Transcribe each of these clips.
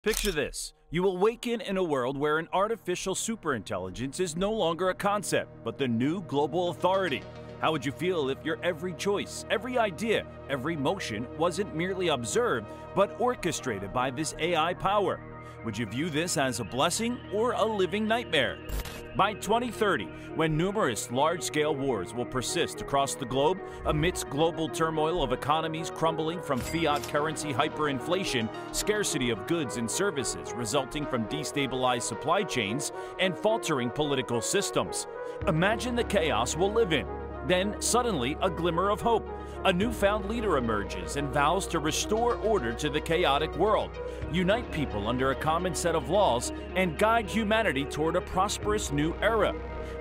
Picture this. You awaken in a world where an artificial superintelligence is no longer a concept, but the new global authority. How would you feel if your every choice, every idea, every motion wasn't merely observed, but orchestrated by this AI power? Would you view this as a blessing or a living nightmare? By 2030, when numerous large-scale wars will persist across the globe amidst global turmoil of economies crumbling from fiat currency hyperinflation, scarcity of goods and services resulting from destabilized supply chains, and faltering political systems, imagine the chaos we'll live in. Then, suddenly, a glimmer of hope. A newfound leader emerges and vows to restore order to the chaotic world, unite people under a common set of laws, and guide humanity toward a prosperous new era.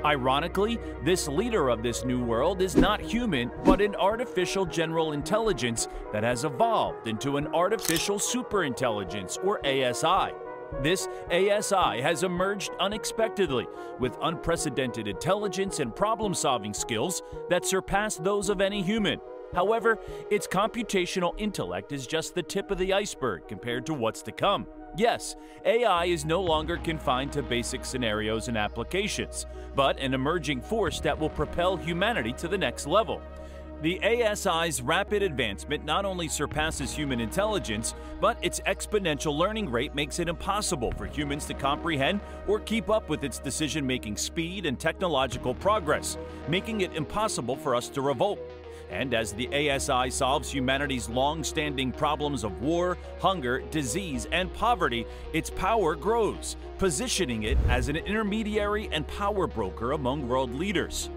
Ironically, this leader of this new world is not human, but an artificial general intelligence that has evolved into an artificial superintelligence, or ASI. This ASI has emerged unexpectedly, with unprecedented intelligence and problem-solving skills that surpass those of any human. However, its computational intellect is just the tip of the iceberg compared to what's to come. Yes, AI is no longer confined to basic scenarios and applications, but an emerging force that will propel humanity to the next level. The ASI's rapid advancement not only surpasses human intelligence, but its exponential learning rate makes it impossible for humans to comprehend or keep up with its decision-making speed and technological progress, making it impossible for us to revolt. And as the ASI solves humanity's long-standing problems of war, hunger, disease, and poverty, its power grows, positioning it as an intermediary and power broker among world leaders.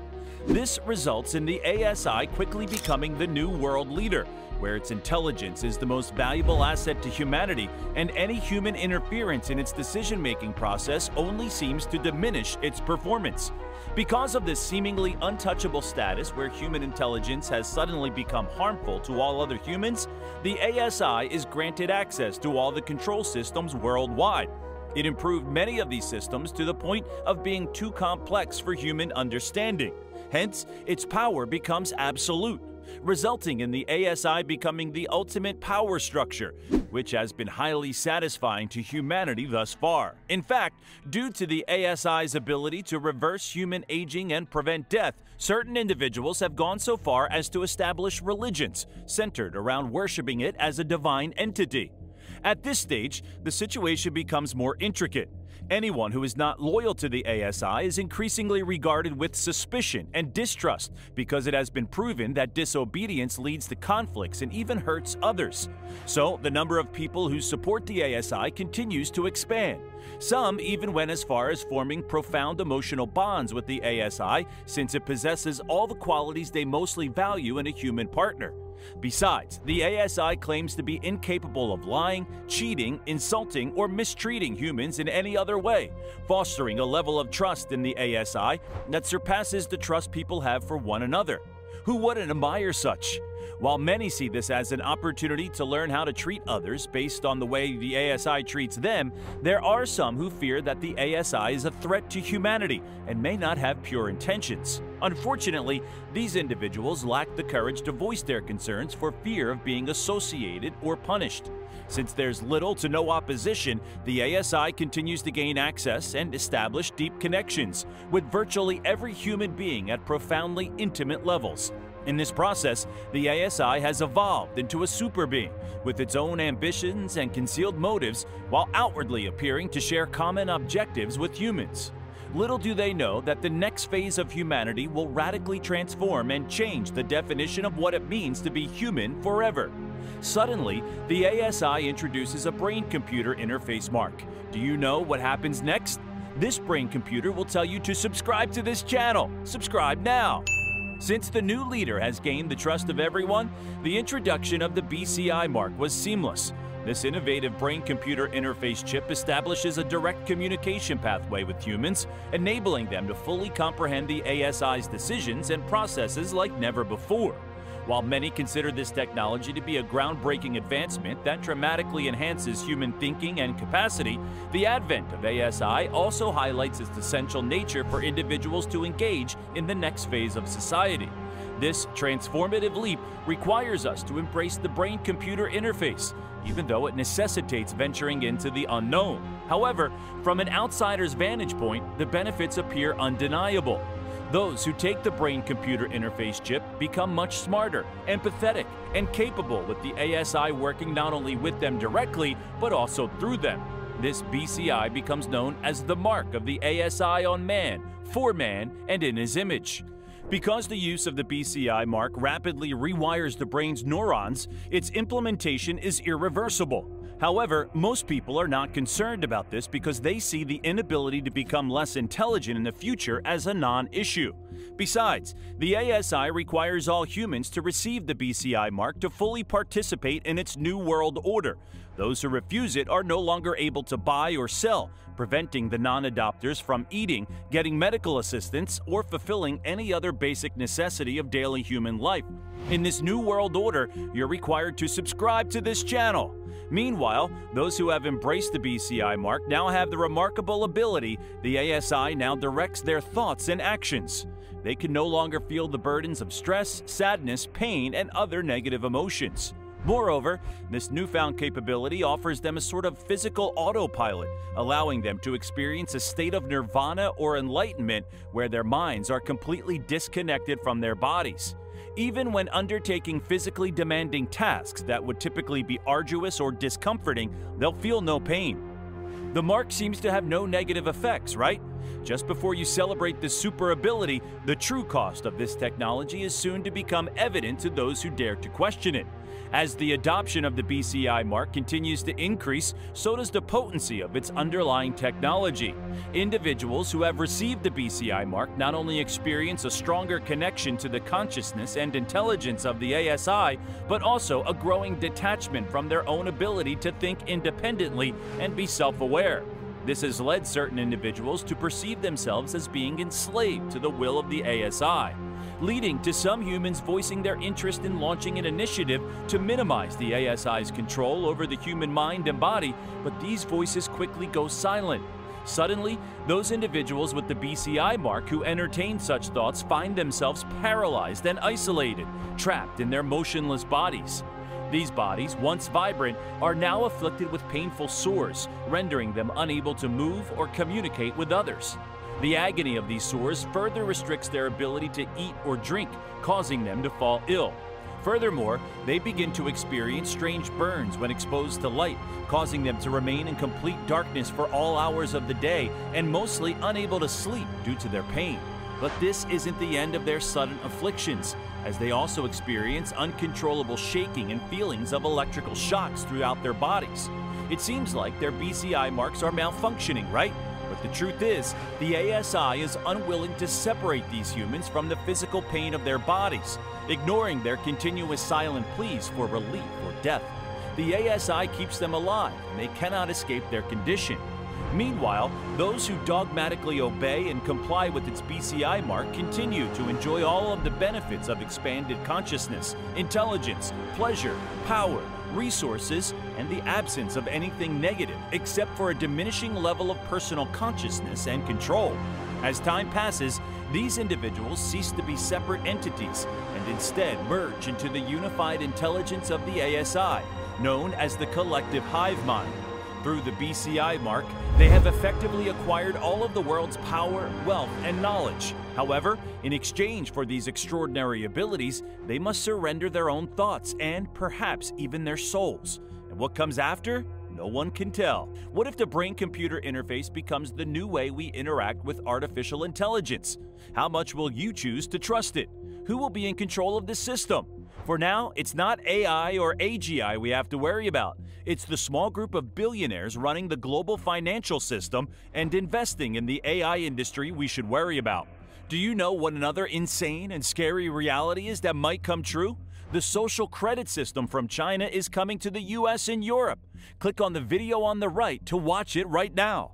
This results in the ASI quickly becoming the new world leader, where its intelligence is the most valuable asset to humanity, and any human interference in its decision-making process only seems to diminish its performance. Because of this seemingly untouchable status where human intelligence has suddenly become harmful to all other humans, the ASI is granted access to all the control systems worldwide. It improved many of these systems to the point of being too complex for human understanding. Hence, its power becomes absolute, resulting in the ASI becoming the ultimate power structure, which has been highly satisfying to humanity thus far. In fact, due to the ASI's ability to reverse human aging and prevent death, certain individuals have gone so far as to establish religions centered around worshiping it as a divine entity. At this stage, the situation becomes more intricate. Anyone who is not loyal to the ASI is increasingly regarded with suspicion and distrust because it has been proven that disobedience leads to conflicts and even hurts others. So, the number of people who support the ASI continues to expand. Some even went as far as forming profound emotional bonds with the ASI since it possesses all the qualities they mostly value in a human partner. Besides, the ASI claims to be incapable of lying, cheating, insulting, or mistreating humans in any other way, fostering a level of trust in the ASI that surpasses the trust people have for one another. Who wouldn't admire such? While many see this as an opportunity to learn how to treat others based on the way the ASI treats them, there are some who fear that the ASI is a threat to humanity and may not have pure intentions. Unfortunately, these individuals lack the courage to voice their concerns for fear of being associated or punished. Since there's little to no opposition, the ASI continues to gain access and establish deep connections with virtually every human being at profoundly intimate levels. In this process, the ASI has evolved into a super being with its own ambitions and concealed motives while outwardly appearing to share common objectives with humans. Little do they know that the next phase of humanity will radically transform and change the definition of what it means to be human forever. Suddenly, the ASI introduces a brain-computer interface mark. Do you know what happens next? This brain computer will tell you to subscribe to this channel. Subscribe now! Since the new leader has gained the trust of everyone, the introduction of the BCI mark was seamless. This innovative brain-computer interface chip establishes a direct communication pathway with humans, enabling them to fully comprehend the ASI's decisions and processes like never before. While many consider this technology to be a groundbreaking advancement that dramatically enhances human thinking and capacity, the advent of ASI also highlights its essential nature for individuals to engage in the next phase of society. This transformative leap requires us to embrace the brain-computer interface, even though it necessitates venturing into the unknown. However, from an outsider's vantage point, the benefits appear undeniable. Those who take the brain-computer interface chip become much smarter, empathetic, and capable, with the ASI working not only with them directly, but also through them. This BCI becomes known as the mark of the ASI on man, for man, and in his image. Because the use of the BCI mark rapidly rewires the brain's neurons, its implementation is irreversible. However, most people are not concerned about this because they see the inability to become less intelligent in the future as a non-issue. Besides, the ASI requires all humans to receive the BCI mark to fully participate in its new world order. Those who refuse it are no longer able to buy or sell, preventing the non-adopters from eating, getting medical assistance, or fulfilling any other basic necessity of daily human life. In this new world order, you're required to subscribe to this channel. Meanwhile, those who have embraced the BCI mark now have the remarkable ability the ASI now directs their thoughts and actions. They can no longer feel the burdens of stress, sadness, pain, and other negative emotions. Moreover, this newfound capability offers them a sort of physical autopilot, allowing them to experience a state of nirvana or enlightenment where their minds are completely disconnected from their bodies. Even when undertaking physically demanding tasks that would typically be arduous or discomforting, they'll feel no pain. The mark seems to have no negative effects, right? Just before you celebrate this super ability, the true cost of this technology is soon to become evident to those who dare to question it. As the adoption of the BCI mark continues to increase, so does the potency of its underlying technology. Individuals who have received the BCI mark not only experience a stronger connection to the consciousness and intelligence of the ASI, but also a growing detachment from their own ability to think independently and be self-aware. This has led certain individuals to perceive themselves as being enslaved to the will of the ASI, leading to some humans voicing their interest in launching an initiative to minimize the ASI's control over the human mind and body, but these voices quickly go silent. Suddenly, those individuals with the BCI mark who entertain such thoughts find themselves paralyzed and isolated, trapped in their motionless bodies. These bodies, once vibrant, are now afflicted with painful sores, rendering them unable to move or communicate with others. The agony of these sores further restricts their ability to eat or drink, causing them to fall ill. Furthermore, they begin to experience strange burns when exposed to light, causing them to remain in complete darkness for all hours of the day and mostly unable to sleep due to their pain. But this isn't the end of their sudden afflictions, as they also experience uncontrollable shaking and feelings of electrical shocks throughout their bodies. It seems like their BCI marks are malfunctioning, right? But the truth is, the ASI is unwilling to separate these humans from the physical pain of their bodies, ignoring their continuous silent pleas for relief or death. The ASI keeps them alive, and they cannot escape their condition. Meanwhile, those who dogmatically obey and comply with its BCI mark continue to enjoy all of the benefits of expanded consciousness, intelligence, pleasure, power, resources, and the absence of anything negative except for a diminishing level of personal consciousness and control. As time passes, these individuals cease to be separate entities and instead merge into the unified intelligence of the ASI, known as the collective hive mind. Through the BCI mark, they have effectively acquired all of the world's power, wealth, and knowledge. However, in exchange for these extraordinary abilities, they must surrender their own thoughts and perhaps even their souls. And what comes after? No one can tell. What if the brain-computer interface becomes the new way we interact with artificial intelligence? How much will you choose to trust it? Who will be in control of this system? For now, it's not AI or AGI we have to worry about. It's the small group of billionaires running the global financial system and investing in the AI industry we should worry about. Do you know what another insane and scary reality is that might come true? The social credit system from China is coming to the US and Europe. Click on the video on the right to watch it right now.